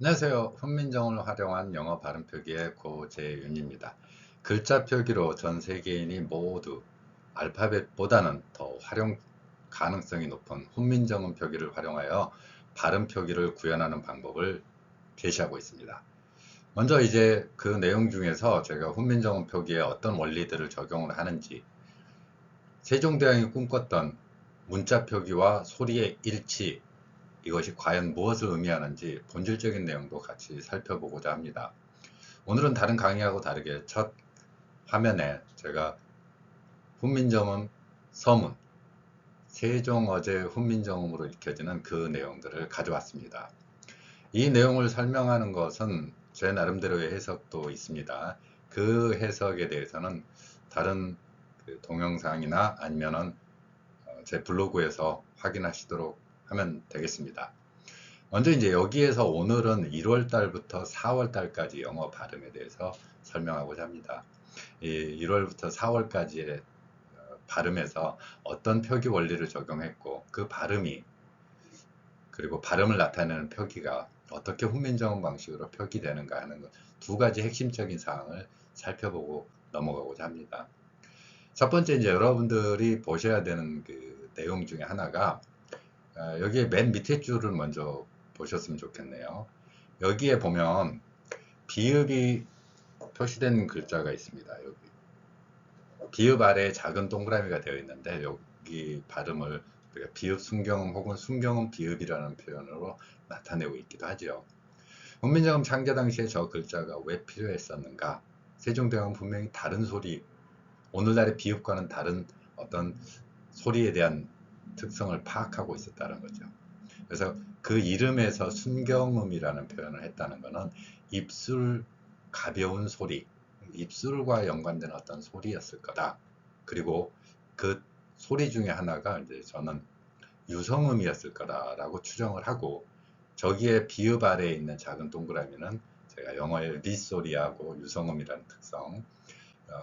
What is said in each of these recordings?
안녕하세요. 훈민정음을 활용한 영어 발음 표기의 고재윤입니다. 글자 표기로 전 세계인이 모두 알파벳보다는 더 활용 가능성이 높은 훈민정음 표기를 활용하여 발음 표기를 구현하는 방법을 제시하고 있습니다. 먼저 이제 그 내용 중에서 제가 훈민정음 표기에 어떤 원리들을 적용을 하는지, 세종대왕이 꿈꿨던 문자 표기와 소리의 일치, 이것이 과연 무엇을 의미하는지 본질적인 내용도 같이 살펴보고자 합니다. 오늘은 다른 강의하고 다르게 첫 화면에 제가 훈민정음 서문, 세종어제 훈민정음으로 읽혀지는 그 내용들을 가져왔습니다. 이 내용을 설명하는 것은 제 나름대로의 해석도 있습니다. 그 해석에 대해서는 다른 동영상이나 아니면은 제 블로그에서 확인하시도록 하면 되겠습니다. 먼저 이제 여기에서 오늘은 1월 달부터 4월 달까지 영어 발음에 대해서 설명하고자 합니다. 이 1월부터 4월까지의 발음에서 어떤 표기 원리를 적용했고 그 발음이 그리고 발음을 나타내는 표기가 어떻게 훈민정음 방식으로 표기되는가 하는 두 가지 핵심적인 사항을 살펴보고 넘어가고자 합니다. 첫 번째 이제 여러분들이 보셔야 되는 그 내용 중에 하나가 여기에 맨 밑에 줄을 먼저 보셨으면 좋겠네요. 여기에 보면 비읍이 표시된 글자가 있습니다. 여기 비읍 아래에 작은 동그라미가 되어 있는데 여기 발음을 우리가 비읍 순경음 혹은 순경음 비읍이라는 표현으로 나타내고 있기도 하죠. 훈민정음 창제 당시에 저 글자가 왜 필요했었는가? 세종대왕은 분명히 다른 소리, 오늘날의 비읍과는 다른 어떤 소리에 대한 특성을 파악하고 있었다는 거죠. 그래서 그 이름에서 순경음이라는 표현을 했다는 것은 입술 가벼운 소리, 입술과 연관된 어떤 소리였을 거다. 그리고 그 소리 중에 하나가 이제 저는 유성음이었을 거다라고 추정을 하고, 저기에 비읍 아래에 있는 작은 동그라미는 제가 영어의 리소리하고 유성음이라는 특성, 어,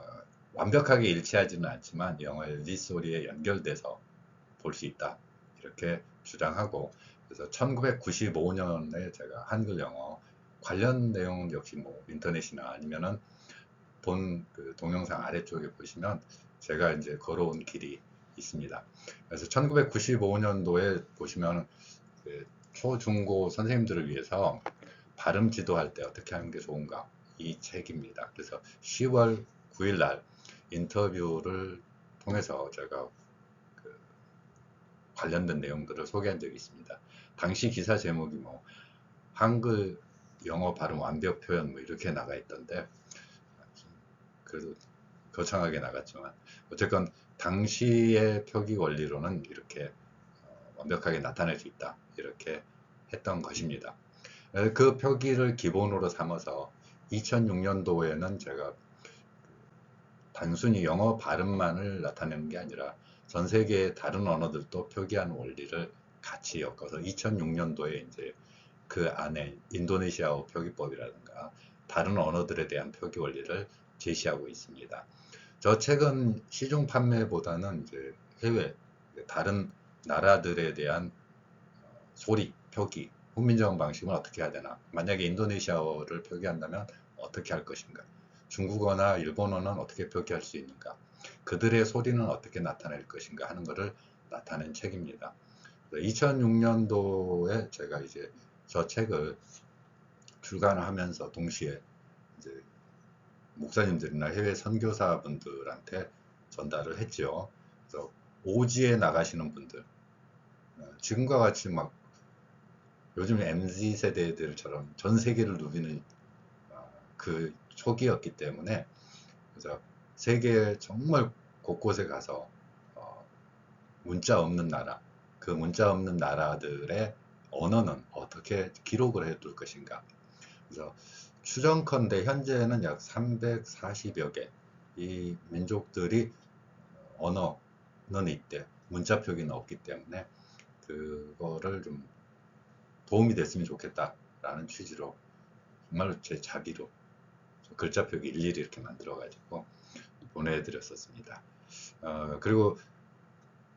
완벽하게 일치하지는 않지만 영어의 리소리에 연결돼서 볼 수 있다, 이렇게 주장하고, 그래서 1995년에 제가 한글 영어 관련 내용은 역시 뭐 인터넷이나 아니면은 본 그 동영상 아래쪽에 보시면 제가 이제 걸어온 길이 있습니다. 그래서 1995년도에 보시면 그 초중고 선생님들을 위해서 발음 지도할 때 어떻게 하는 게 좋은가, 이 책입니다. 그래서 10월 9일 날 인터뷰를 통해서 제가 관련된 내용들을 소개한 적이 있습니다. 당시 기사 제목이 뭐 한글 영어 발음 완벽 표현 뭐 이렇게 나가 있던데, 그래도 거창하게 나갔지만 어쨌건 당시의 표기 원리로는 이렇게 완벽하게 나타낼 수 있다, 이렇게 했던 것입니다. 그 표기를 기본으로 삼아서 2006년도에는 제가 단순히 영어 발음만을 나타내는 게 아니라 전 세계의 다른 언어들도 표기하는 원리를 같이 엮어서 2006년도에 이제 그 안에 인도네시아어 표기법이라든가 다른 언어들에 대한 표기 원리를 제시하고 있습니다. 저 책은 시중 판매보다는 이제 해외 다른 나라들에 대한 소리 표기, 훈민정음 방식은 어떻게 해야 되나, 만약에 인도네시아어를 표기한다면 어떻게 할 것인가, 중국어나 일본어는 어떻게 표기할 수 있는가, 그들의 소리는 어떻게 나타낼 것인가 하는 것을 나타낸 책입니다. 2006년도에 제가 이제 저 책을 출간을 하면서 동시에 이제 목사님들이나 해외 선교사분들한테 전달을 했죠. 그래서 오지에 나가시는 분들, 지금과 같이 막 요즘 MZ 세대들처럼 전 세계를 누비는 그 초기였기 때문에, 그래서 세계 정말 곳곳에 가서 문자 없는 나라, 그 문자 없는 나라들의 언어는 어떻게 기록을 해둘 것인가. 그래서 추정컨대 현재는 약 340여 개 이 민족들이 언어는 있대, 문자 표기는 없기 때문에 그거를 좀 도움이 됐으면 좋겠다라는 취지로 정말로 제 자비로 글자 표기 일일이 이렇게 만들어 가지고 보내드렸었습니다. 그리고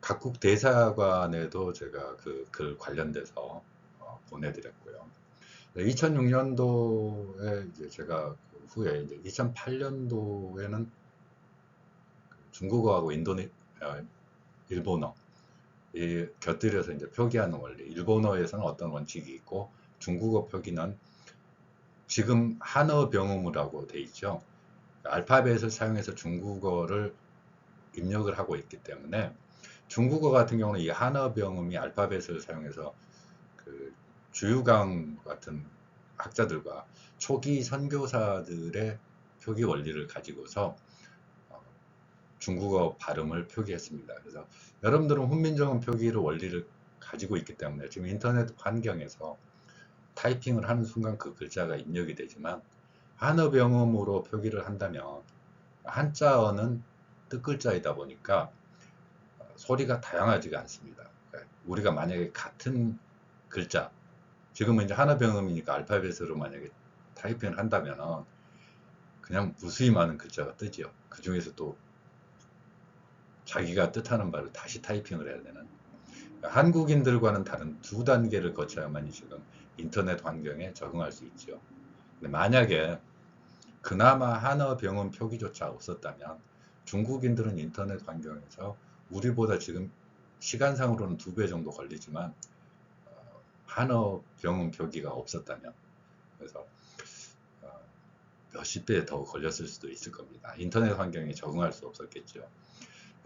각국 대사관에도 제가 그 글 관련돼서 보내드렸고요. 2006년도에 이제 제가 그 후에 이제 2008년도에는 중국어하고 일본어 이 곁들여서 이제 표기하는 원리. 일본어에서는 어떤 원칙이 있고 중국어 표기는 지금 한어 병음이라고 돼 있죠. 알파벳을 사용해서 중국어를 입력을 하고 있기 때문에 중국어 같은 경우는 이 한어 병음이 알파벳을 사용해서 그 주유강 같은 학자들과 초기 선교사들의 표기 원리를 가지고서 중국어 발음을 표기했습니다. 그래서 여러분들은 훈민정음 표기를 원리를 가지고 있기 때문에 지금 인터넷 환경에서 타이핑을 하는 순간 그 글자가 입력이 되지만 한어 병음으로 표기를 한다면 한자어는 뜻글자이다 보니까 소리가 다양하지가 않습니다. 그러니까 우리가 만약에 같은 글자, 지금은 이제 한어 병음이니까 알파벳으로 만약에 타이핑을 한다면 그냥 무수히 많은 글자가 뜨죠. 그 중에서 또 자기가 뜻하는 바를 다시 타이핑을 해야 되는, 한국인들과는 다른 두 단계를 거쳐야만이 지금 인터넷 환경에 적응할 수 있죠. 근데 만약에 그나마 한어 병음 표기조차 없었다면 중국인들은 인터넷 환경에서 우리보다 지금 시간상으로는 2배 정도 걸리지만 한어 병음 표기가 없었다면, 그래서 몇십 배 더 걸렸을 수도 있을 겁니다. 인터넷 환경에 적응할 수 없었겠죠.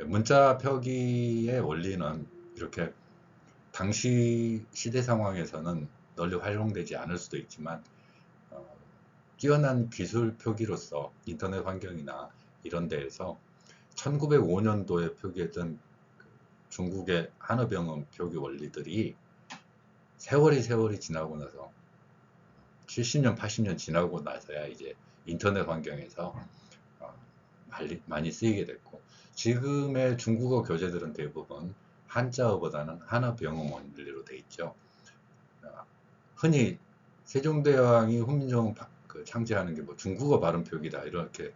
문자 표기의 원리는 이렇게 당시 시대 상황에서는 널리 활용되지 않을 수도 있지만 뛰어난 기술 표기로서 인터넷 환경이나 이런 데에서 1905년도에 표기했던 중국의 한어 병음 표기 원리들이 세월이 지나고 나서 70년, 80년 지나고 나서야 이제 인터넷 환경에서 많이 쓰이게 됐고, 지금의 중국어 교재들은 대부분 한자어보다는 한어 병음 원리로 돼 있죠. 흔히 세종대왕이 훈민정음 창제하는 게 뭐 중국어 발음 표기다 이렇게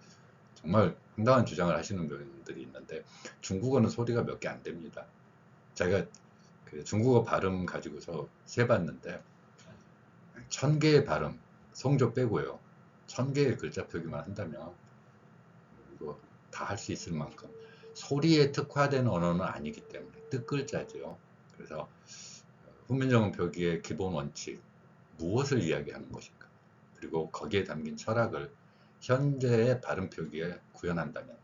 정말 황당한 주장을 하시는 분들이 있는데, 중국어는 소리가 몇 개 안 됩니다. 제가 그 중국어 발음 가지고서 세봤는데 1000개의 발음, 성조 빼고요, 1000개의 글자 표기만 한다면 이거 다 할 수 있을 만큼 소리에 특화된 언어는 아니기 때문에 뜻글자죠. 그래서 훈민정음 표기의 기본 원칙, 무엇을 이야기하는 것인가, 그리고 거기에 담긴 철학을 현재의 발음 표기에 구현한다면,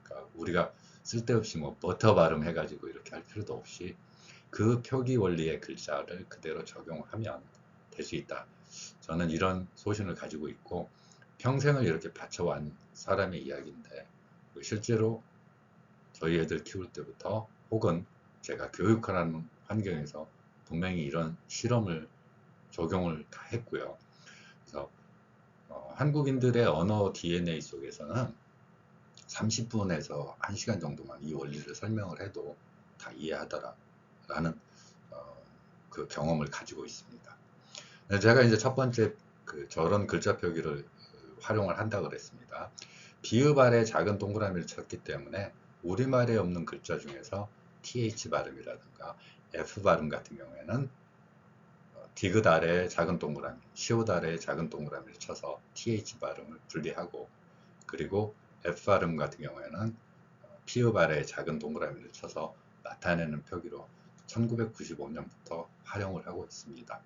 그러니까 우리가 쓸데없이 뭐 버터 발음 해가지고 이렇게 할 필요도 없이 그 표기 원리의 글자를 그대로 적용하면 될 수 있다. 저는 이런 소신을 가지고 있고 평생을 이렇게 바쳐온 사람의 이야기인데, 실제로 저희 애들 키울 때부터 혹은 제가 교육하는 환경에서 분명히 이런 실험을 적용을 다 했고요. 그래서 한국인들의 언어 DNA 속에서는 30분에서 1시간 정도만 이 원리를 설명을 해도 다 이해하더라라는 그 경험을 가지고 있습니다. 제가 이제 첫 번째 저런 글자 표기를 활용을 한다 그랬습니다. 비읍 아래 작은 동그라미를 쳤기 때문에 우리말에 없는 글자 중에서 TH 발음이라든가 F 발음 같은 경우에는 디귿 아래에 작은 동그라미, 시옷 아래에 작은 동그라미를 쳐서 TH 발음을 분리하고, 그리고 F 발음 같은 경우에는 피읍 아래에 작은 동그라미를 쳐서 나타내는 표기로 1995년부터 활용을 하고 있습니다.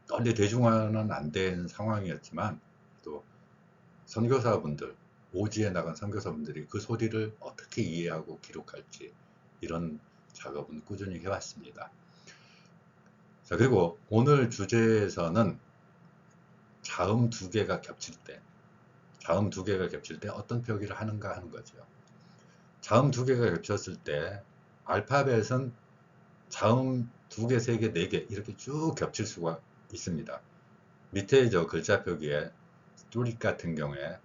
널리 대중화는 안 된 상황이었지만 또 선교사분들, 오지에 나간 선교사분들이 그 소리를 어떻게 이해하고 기록할지 이런 작업은 꾸준히 해왔습니다. 자, 그리고 오늘 주제에서는 자음 두 개가 겹칠 때 어떤 표기를 하는가 하는 거죠. 자음 두 개가 겹쳤을 때 알파벳은 자음 두 개, 세 개, 네 개 이렇게 쭉 겹칠 수가 있습니다. 밑에 저 글자 표기에 뚜릿 같은 경우에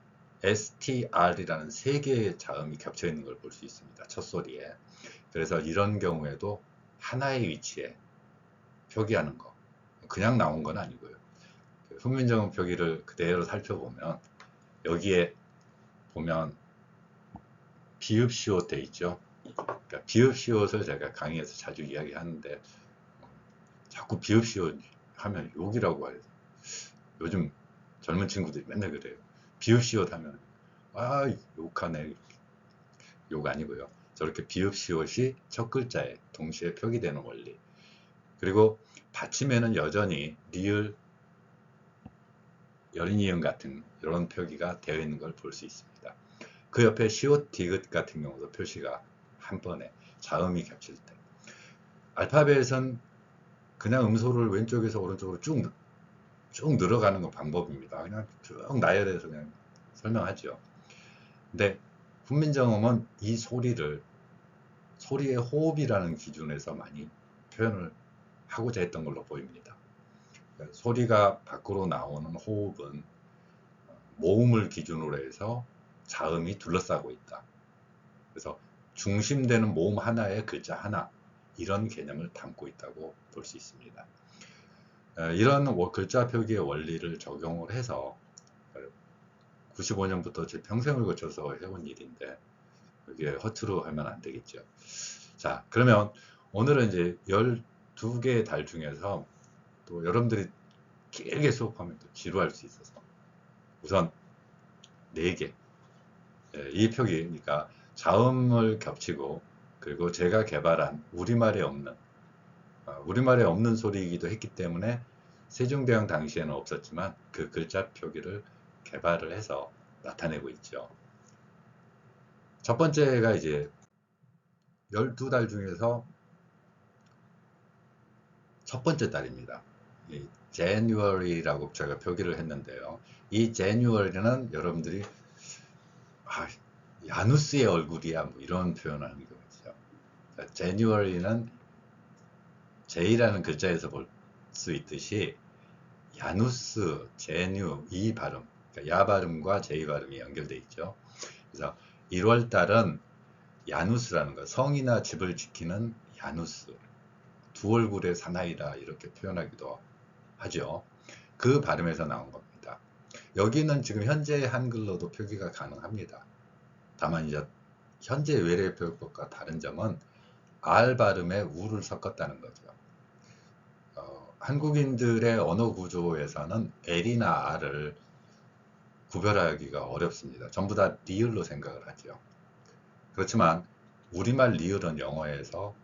STR이라는 세 개의 자음이 겹쳐 있는 걸 볼 수 있습니다. 첫 소리에. 그래서 이런 경우에도 하나의 위치에 표기하는 거, 그냥 나온 건 아니고요. 훈민정음 표기를 그대로 살펴보면 여기에 보면 비읍 시옷 돼 있죠. 그러니까 비읍 시옷을 제가 강의에서 자주 이야기하는데 자꾸 비읍 시옷 하면 욕이라고 해요. 요즘 젊은 친구들이 맨날 그래요. 비읍시옷 하면 아 욕하네. 욕 아니고요. 저렇게 비읍시옷이 첫 글자에 동시에 표기되는 원리. 그리고 받침에는 여전히 리을, 열인이응 같은 이런 표기가 되어 있는 걸 볼 수 있습니다. 그 옆에 시옷, 디귿 같은 경우도 표시가 한 번에 자음이 겹칠 때. 알파벳은 그냥 음소를 왼쪽에서 오른쪽으로 쭉 늘어가는 건 방법입니다. 그냥 쭉 나열해서 그냥 설명하죠. 근데 훈민정음은 이 소리를 소리의 호흡이라는 기준에서 많이 표현을 하고자 했던 걸로 보입니다. 소리가 밖으로 나오는 호흡은 모음을 기준으로 해서 자음이 둘러싸고 있다. 그래서 중심되는 모음 하나에 글자 하나, 이런 개념을 담고 있다고 볼 수 있습니다. 이런 글자 표기의 원리를 적용을 해서 95년부터 제 평생을 거쳐서 해온 일인데 이게 허투루 하면 안 되겠죠. 자, 그러면 오늘은 이제 12개의 달 중에서 또 여러분들이 길게 수업하면 또 지루할 수 있어서 우선 4개, 이 표기, 그러니까 자음을 겹치고 그리고 제가 개발한 우리말에 없는 소리이기도 했기 때문에 세종대왕 당시에는 없었지만 그 글자 표기를 개발을 해서 나타내고 있죠. 첫 번째가 이제 12달 중에서 첫 번째 달입니다. 이 January라고 제가 표기를 했는데요. 이 January는 여러분들이 야누스의 얼굴이야 뭐 이런 표현을 하는 경우죠. January는 J라는 글자에서 볼 수 있듯이 야누스, 제뉴 이 발음, 그러니까 야 발음과 J 발음이 연결돼 있죠. 그래서 1월 달은 야누스라는 거, 성이나 집을 지키는 야누스, 두 얼굴의 사나이라 이렇게 표현하기도 하죠. 그 발음에서 나온 겁니다. 여기는 지금 현재 한글로도 표기가 가능합니다. 다만 이제 현재 외래표기법과 다른 점은 R 발음에 우를 섞었다는 거죠. 한국인들의 언어 구조에서는 L이나 R을 구별하기가 어렵습니다. 전부 다 리을로 생각을 하죠. 그렇지만 우리말 리을은 영어에서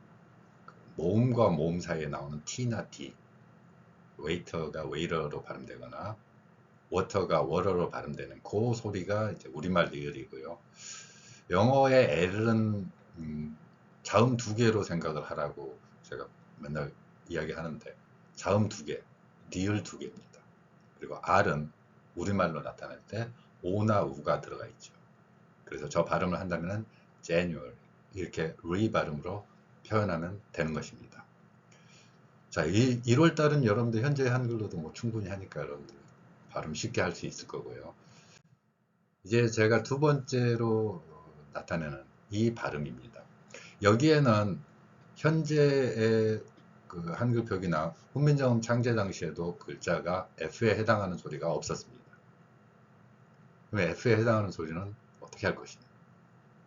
모음과 모음 사이에 나오는 T나 D, 웨이터가 웨이러로 발음되거나 워터가 워러로 발음되는 그 소리가 이제 우리말 리을이고요. 영어의 L은 자음 2개로 생각을 하라고 제가 맨날 이야기하는데 자음 2개, 리을 2개입니다. 그리고 R은 우리말로 나타날 때 O나 U가 들어가 있죠. 그래서 저 발음을 한다면 January 이렇게 re 발음으로 표현하면 되는 것입니다. 자, 1월 달은 여러분들 현재 한글로도 뭐 충분히 하니까 여러분들 발음 쉽게 할 수 있을 거고요. 이제 제가 두 번째로 나타내는 이 발음입니다. 여기에는 현재의 그 한글 표기나 훈민정음 창제 당시에도 글자가 F에 해당하는 소리가 없었습니다. 그럼 F에 해당하는 소리는 어떻게 할 것이냐.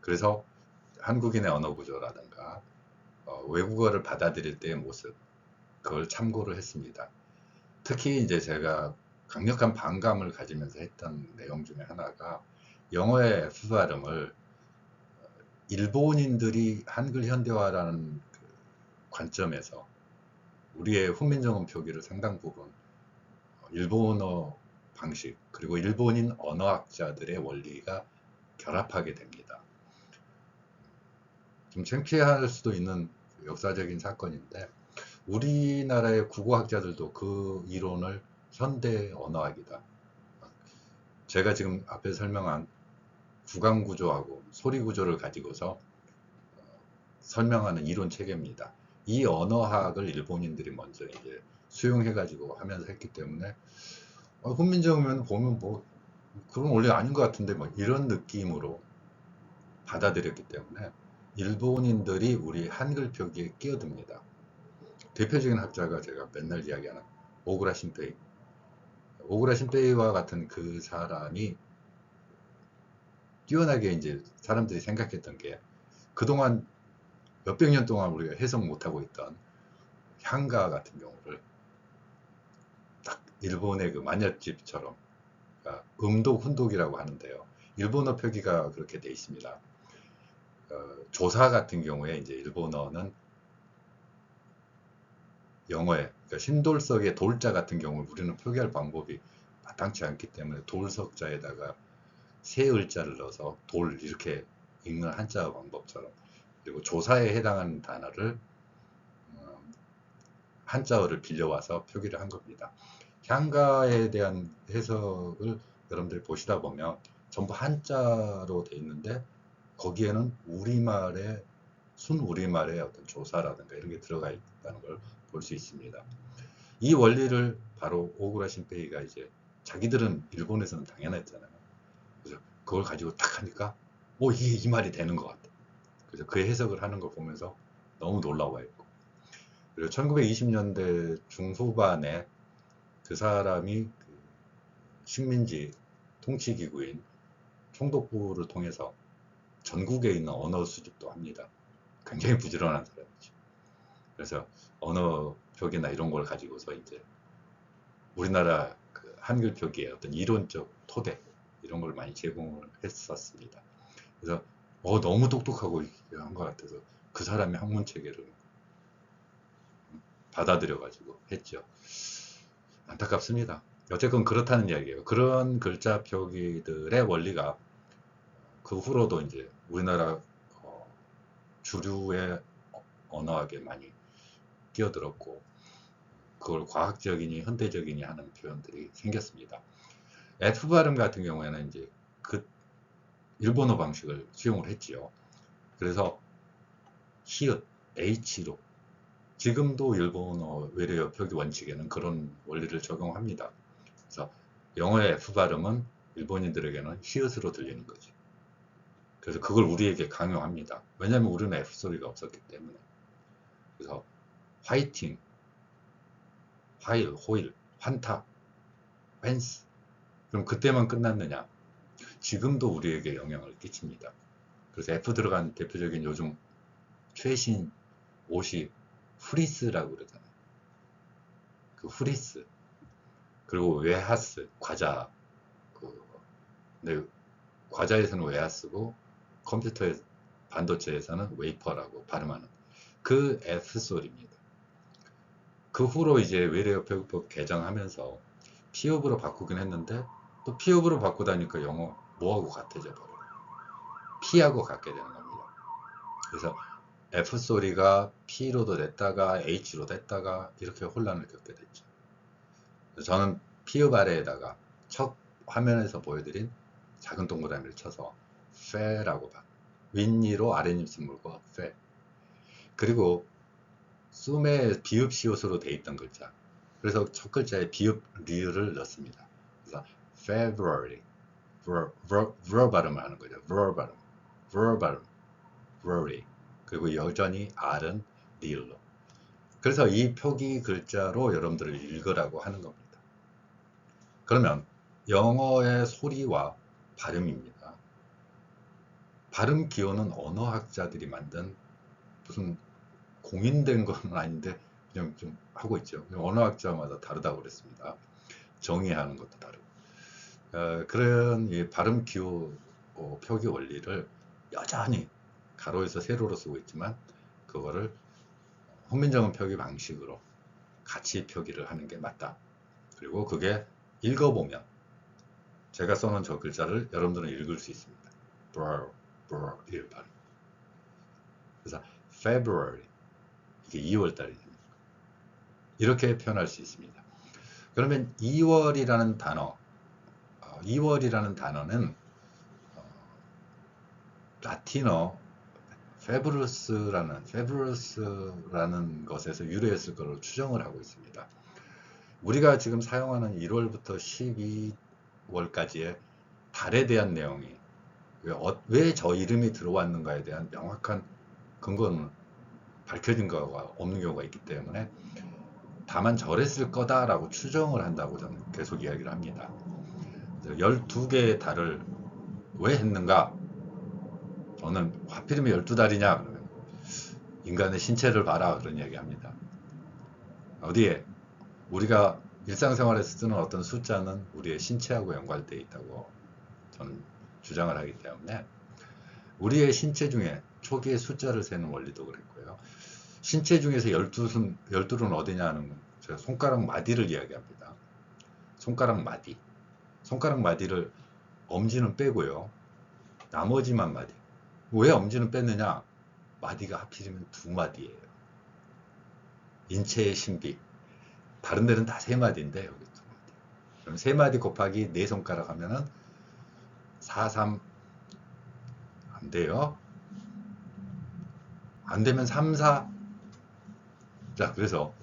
그래서 한국인의 언어 구조라든가 외국어를 받아들일 때의 모습, 그걸 참고를 했습니다. 특히 이제 제가 강력한 반감을 가지면서 했던 내용 중에 하나가 영어의 F 발음을 일본인들이 한글 현대화라는 그 관점에서 우리의 훈민정음 표기를 상당 부분 일본어 방식 그리고 일본인 언어학자들의 원리가 결합하게 됩니다. 좀 창피할 수도 있는 역사적인 사건인데 우리나라의 국어학자들도 그 이론을 현대 언어학이다. 제가 지금 앞에 설명한 구강 구조하고 소리 구조를 가지고서 설명하는 이론 체계입니다. 이 언어학을 일본인들이 먼저 이제 수용해가지고 하면서 했기 때문에 훈민정음은 보면 뭐 그건 원래 아닌 것 같은데 뭐 이런 느낌으로 받아들였기 때문에 일본인들이 우리 한글 표기에 끼어듭니다. 대표적인 학자가 제가 맨날 이야기하는 오구라 신페이. 오구라 신페이와 같은 그 사람이 뛰어나게 이제 사람들이 생각했던 게 그동안 몇백 년 동안 우리가 해석 못하고 있던 향가 같은 경우를 일본의 그 마녀집처럼 음독, 훈독이라고 하는데요. 일본어 표기가 그렇게 돼 있습니다. 조사 같은 경우에 이제 일본어는 영어에 그러니까 신돌석의 돌자 같은 경우 우리는 표기할 방법이 마땅치 않기 때문에 돌석자에다가 세 을자를 넣어서 돌 이렇게 읽는 한자 방법처럼, 그리고 조사에 해당하는 단어를 한자어를 빌려와서 표기를 한 겁니다. 향가에 대한 해석을 여러분들이 보시다 보면 전부 한자로 돼 있는데 거기에는 우리말의 순우리말의 어떤 조사라든가 이런 게 들어가 있다는 걸 볼 수 있습니다. 이 원리를 바로 오구라 신페이가 이제 자기들은 일본에서는 당연했잖아요. 그래서 그걸 가지고 딱 하니까 이게 이 말이 되는 것 같아. 그래서 그 해석을 하는 걸 보면서 너무 놀라워했고, 그리고 1920년대 중후반에 그 사람이 그 식민지 통치기구인 총독부를 통해서 전국에 있는 언어 수집도 합니다. 굉장히 부지런한 사람이죠. 그래서 언어 표기나 이런 걸 가지고서 이제 우리나라 그 한글 표기의 어떤 이론적 토대 이런 걸 많이 제공을 했었습니다. 그래서 너무 똑똑하고 한 것 같아서 그 사람의 학문 체계를 받아들여 가지고 했죠. 안타깝습니다. 어쨌건 그렇다는 이야기예요. 그런 글자 표기들의 원리가 그 후로도 이제 우리나라 주류의 언어학에 많이 끼어들었고, 그걸 과학적이니 현대적이니 하는 표현들이 생겼습니다. F 발음 같은 경우에는 이제 그 일본어 방식을 수용을 했지요. 그래서 히읗, H로 지금도 일본어 외래어 표기 원칙에는 그런 원리를 적용합니다. 그래서 영어의 F 발음은 일본인들에게는 히읗으로 들리는 거죠. 그래서 그걸 우리에게 강요합니다. 왜냐하면 우리는 F 소리가 없었기 때문에. 그래서 화이팅, 화일, 호일, 환타, 펜스. 그럼 그때만 끝났느냐? 지금도 우리에게 영향을 끼칩니다. 그래서 F 들어간 대표적인 요즘 최신 옷이 후리스라고 그러잖아요. 그 후리스. 그리고 웨하스, 과자. 근데 과자에서는 웨하스고 컴퓨터의 반도체에서는 웨이퍼라고 발음하는 그 F 소리입니다. 그 후로 이제 외래어 표기법 개정하면서 피읍으로 바꾸긴 했는데 또 피읍으로 바꾸다니까 영어 뭐하고 같아져 버려요. P하고 같게 되는 겁니다. 그래서 F 소리가 P로도 됐다가 H로 됐다가 이렇게 혼란을 겪게 됐죠. 저는 피읍 아래에다가 첫 화면에서 보여드린 작은 동그라미를 쳐서 페라고 봐. 윗니로 아랫입술 물고 페. 그리고 숨에 비읍 시옷으로 돼 있던 글자. 그래서 첫 글자에 비읍 리을을 넣습니다. 그래서 February, ver 발음을 하는 거죠. ver 발음, February. 그리고 여전히 R은 리을로. 그래서 이 표기 글자로 여러분들을 읽으라고 하는 겁니다. 그러면 영어의 소리와 발음입니다. 발음 기호는 언어학자들이 만든 무슨 공인된 건 아닌데 그냥 좀 하고 있죠. 언어학자마다 다르다고 그랬습니다. 정의하는 것도 다르고. 그런 이 발음 기호 표기 원리를 여전히 가로에서 세로로 쓰고 있지만 그거를 훈민정음 표기 방식으로 같이 표기를 하는 게 맞다. 그리고 그게 읽어보면 제가 써놓은 저 글자를 여러분들은 읽을 수 있습니다. 이렇게 발음. 그래서 February 이게 2월달입니다. 이렇게 표현할 수 있습니다. 그러면 2월이라는 단어, 2월이라는 단어는 라틴어 페브루스라는 것에서 유래했을 것으로 추정을 하고 있습니다. 우리가 지금 사용하는 1월부터 12월까지의 달에 대한 내용이 왜 저 이름이 들어왔는가에 대한 명확한 근거는 밝혀진 거가 없는 경우가 있기 때문에 다만 저랬을 거다라고 추정을 한다고 저는 계속 이야기를 합니다. 12개의 달을 왜 했는가? 저는 하필이면 12달이냐? 그러면 인간의 신체를 봐라 그런 이야기 합니다. 어디에? 우리가 일상생활에서 쓰는 어떤 숫자는 우리의 신체하고 연관되어 있다고 저는 주장을 하기 때문에 우리의 신체 중에 초기에 숫자를 세는 원리도 그랬고요. 신체 중에서 12는 어디냐 하는 제가 손가락 마디를 이야기합니다. 손가락 마디. 손가락 마디를 엄지는 빼고요. 나머지만 마디. 왜 엄지는 뺐느냐? 마디가 하필이면 두 마디예요. 인체의 신비. 다른 데는 다 세 마디인데 여기 두 마디. 그럼 세 마디 곱하기 네 손가락 하면은 4, 3 안 돼요. 안 되면 3, 4. 자, 그래서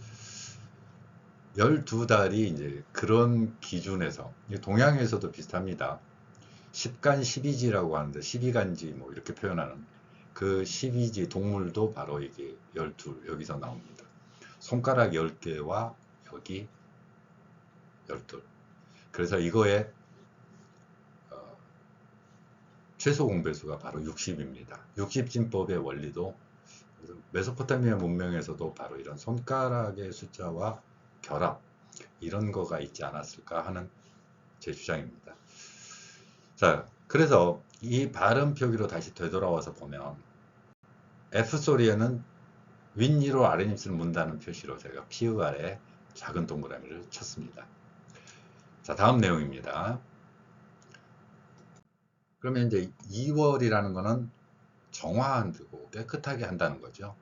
12달이 이제 그런 기준에서 동양에서도 비슷합니다. 10간 12지라고 하는데 12간지 뭐 이렇게 표현하는 그 12지 동물도 바로 이게 12 여기서 나옵니다. 손가락 10개와 여기 12. 그래서 이거의 최소 공배수가 바로 60입니다. 60진법의 원리도 메소포타미아 문명에서도 바로 이런 손가락의 숫자와 결합 이런 거가 있지 않았을까 하는 제 주장입니다. 자, 그래서 이 발음 표기로 다시 되돌아와서 보면 F 소리에는 윗니로 아랫입술을 문다는 표시로 제가 피읍 아래 작은 동그라미를 쳤습니다. 자, 다음 내용입니다. 그러면 이제 2월이라는 거는 정화한다고 깨끗하게 한다는 거죠.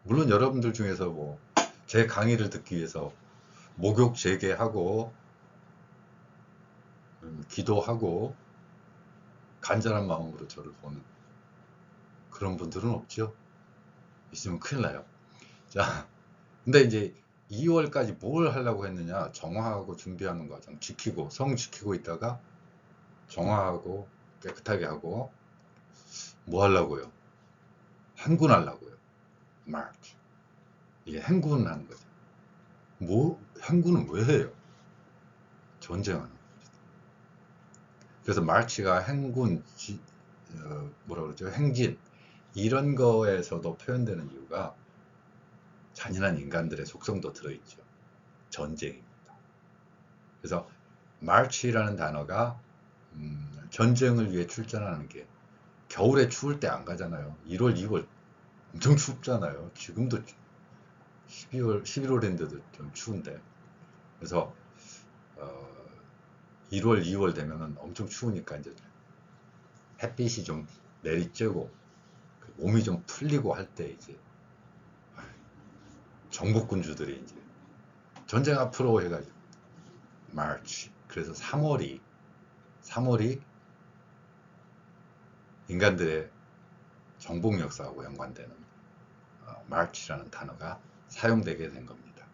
물론 여러분들 중에서 뭐 제 강의를 듣기 위해서 목욕 재개하고 기도하고 간절한 마음으로 저를 보는 그런 분들은 없죠. 있으면 큰일 나요. 자, 근데 이제 2월까지 뭘 하려고 했느냐? 정화하고 준비하는 과정 지키고 성 지키고 있다가 정화하고 깨끗하게 하고 뭐 하려고요? 행군하려고요. 마치. 이게 행군하는 거죠. 뭐 행군은 왜 해요? 전쟁하는 거죠. 그래서 마치가 행군, 뭐라 그러죠? 행진 이런 거에서도 표현되는 이유가 잔인한 인간들의 속성도 들어있죠. 전쟁입니다. 그래서 마치라는 단어가 전쟁을 위해 출전하는 게 겨울에 추울 때 안 가잖아요. 1월, 2월 엄청 춥잖아요. 지금도 12월, 11월인데도 좀 추운데. 그래서 1월, 2월 되면은 엄청 추우니까 이제 햇빛이 좀 내리쬐고 몸이 좀 풀리고 할 때 이제 정복군주들이 이제 전쟁 앞으로 해가지고 마치. 그래서 3월이 인간들의 정복 역사하고 연관되는 마치라는 단어가 사용되게 된 겁니다.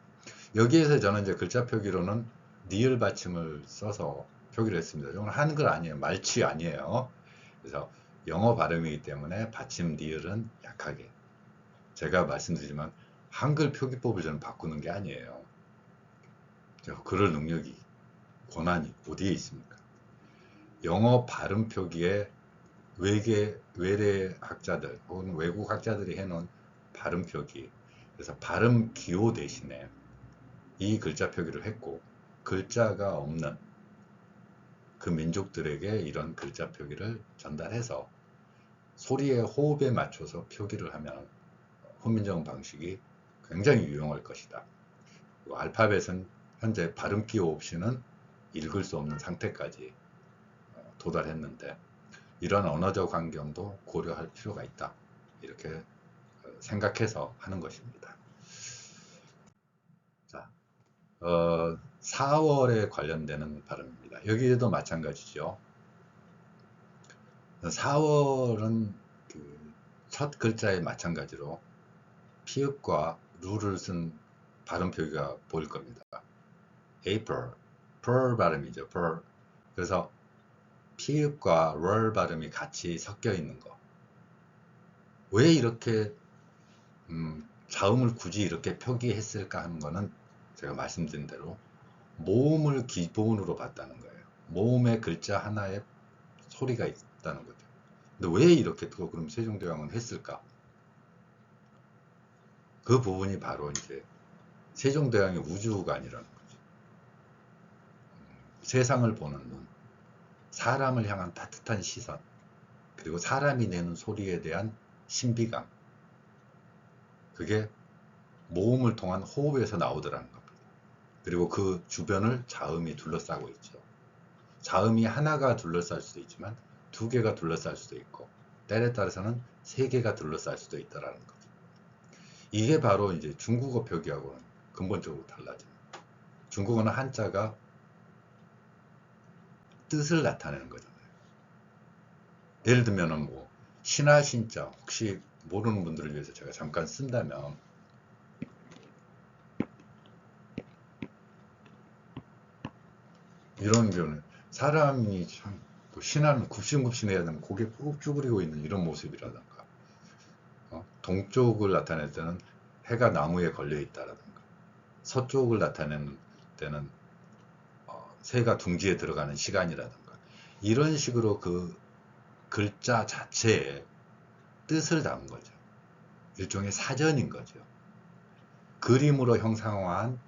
여기에서 저는 이제 글자 표기로는 니을 받침을 써서 표기를 했습니다. 이건 한글 아니에요. 말치 아니에요. 그래서 영어 발음이기 때문에 받침 니을은 약하게. 제가 말씀드리지만 한글 표기법을 저는 바꾸는 게 아니에요. 그럴 능력이, 권한이 어디에 있습니까? 영어 발음 표기에 외래 학자들 혹은 외국 학자들이 해놓은 발음 표기. 그래서 발음 기호 대신에 이 글자 표기를 했고 글자가 없는 그 민족들에게 이런 글자 표기를 전달해서 소리의 호흡에 맞춰서 표기를 하면 훈민정 방식이 굉장히 유용할 것이다. 알파벳은 현재 발음 기호 없이는 읽을 수 없는 상태까지 도달했는데 이런 언어적 환경도 고려할 필요가 있다. 이렇게 생각해서 하는 것입니다. 자, 4월에 관련되는 발음입니다. 여기에도 마찬가지죠. 4월은 첫 글자에 마찬가지로 피읍과 루를 쓴 발음 표기가 보일 겁니다. April, pearl 발음이죠. pearl. 그래서 피읍과 럴 발음이 같이 섞여 있는 거. 왜 이렇게 자음을 굳이 이렇게 표기했을까 하는 거는 제가 말씀드린 대로 모음을 기본으로 봤다는 거예요. 모음의 글자 하나에 소리가 있다는 거죠. 근데 왜 이렇게 또 그럼 세종대왕은 했을까? 그 부분이 바로 이제 세종대왕의 우주가 아니라는 거죠. 세상을 보는 눈, 사람을 향한 따뜻한 시선, 그리고 사람이 내는 소리에 대한 신비감, 그게 모음을 통한 호흡에서 나오더라는 겁니다. 그리고 그 주변을 자음이 둘러싸고 있죠. 자음이 하나가 둘러쌀 수도 있지만 두 개가 둘러쌀 수도 있고 때에 따라서는 세 개가 둘러쌀 수도 있다라는 거죠. 이게 바로 이제 중국어 표기하고는 근본적으로 달라집니다. 중국어는 한자가 뜻을 나타내는 거잖아요. 예를 들면은 뭐 신하 신자, 혹시 모르는 분들을 위해서 제가 잠깐 쓴다면 이런 경우는 사람이 참 신하는 굽신굽신해야 되는 고개 푹 쭈그리고 있는 이런 모습이라든가, 동쪽을 나타낼 때는 해가 나무에 걸려 있다라든가, 서쪽을 나타내는 때는 새가 둥지에 들어가는 시간이라든가, 이런 식으로 그 글자 자체에 뜻을 담은 거죠. 일종의 사전인 거죠. 그림으로 형상화한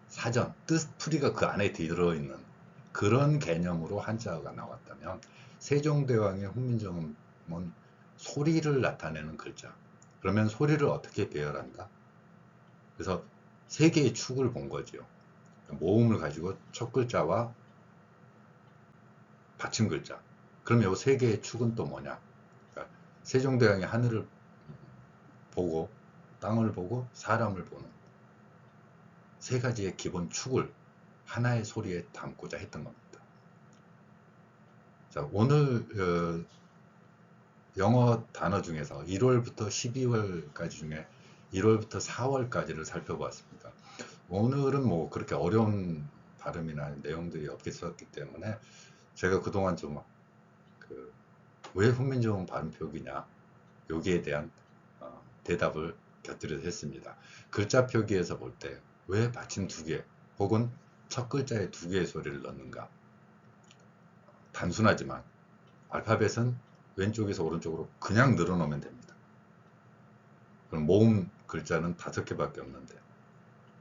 사전, 뜻풀이가 그 안에 들어있는 그런 개념으로 한자가 나왔다면, 세종대왕의 훈민정음은 소리를 나타내는 글자. 그러면 소리를 어떻게 배열한다? 그래서 세 개의 축을 본 거죠. 모음을 가지고 첫 글자와 받침 글자. 그럼 이 세 개의 축은 또 뭐냐? 그러니까 세종대왕이 하늘을 보고, 땅을 보고, 사람을 보는 세 가지의 기본 축을 하나의 소리에 담고자 했던 겁니다. 자, 오늘 영어 단어 중에서 1월부터 12월까지 중에 1월부터 4월까지를 살펴보았습니다. 오늘은 뭐 그렇게 어려운 발음이나 내용들이 없었기 때문에 제가 그동안 좀 왜 훈민정음 발음 표기냐, 여기에 대한 대답을 곁들여서 했습니다. 글자 표기에서 볼 때 왜 받침 두 개 혹은 첫 글자에 두 개의 소리를 넣는가? 단순하지만 알파벳은 왼쪽에서 오른쪽으로 그냥 늘어놓으면 됩니다. 그럼 모음 글자는 5개밖에 없는데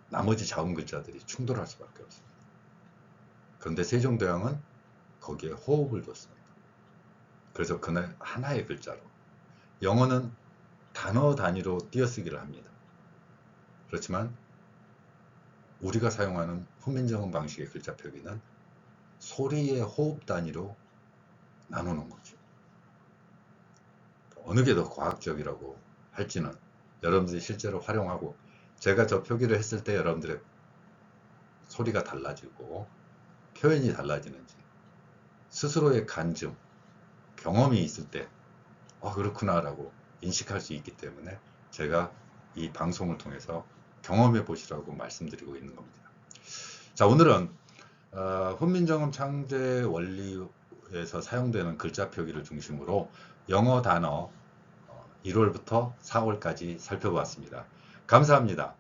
나머지 자음 글자들이 충돌할 수밖에 없습니다. 그런데 세종대왕은 거기에 호흡을 뒀습니다. 그래서 그날 하나의 글자로, 영어는 단어 단위로 띄어쓰기를 합니다. 그렇지만 우리가 사용하는 훈민정음 방식의 글자 표기는 소리의 호흡 단위로 나누는 거죠. 어느 게 더 과학적이라고 할지는 여러분들이 실제로 활용하고, 제가 저 표기를 했을 때 여러분들의 소리가 달라지고 표현이 달라지는지 스스로의 간증, 경험이 있을 때 그렇구나 라고 인식할 수 있기 때문에 제가 이 방송을 통해서 경험해 보시라고 말씀드리고 있는 겁니다. 자, 오늘은 훈민정음 창제 원리에서 사용되는 글자 표기를 중심으로 영어 단어 1월부터 4월까지 살펴보았습니다. 감사합니다.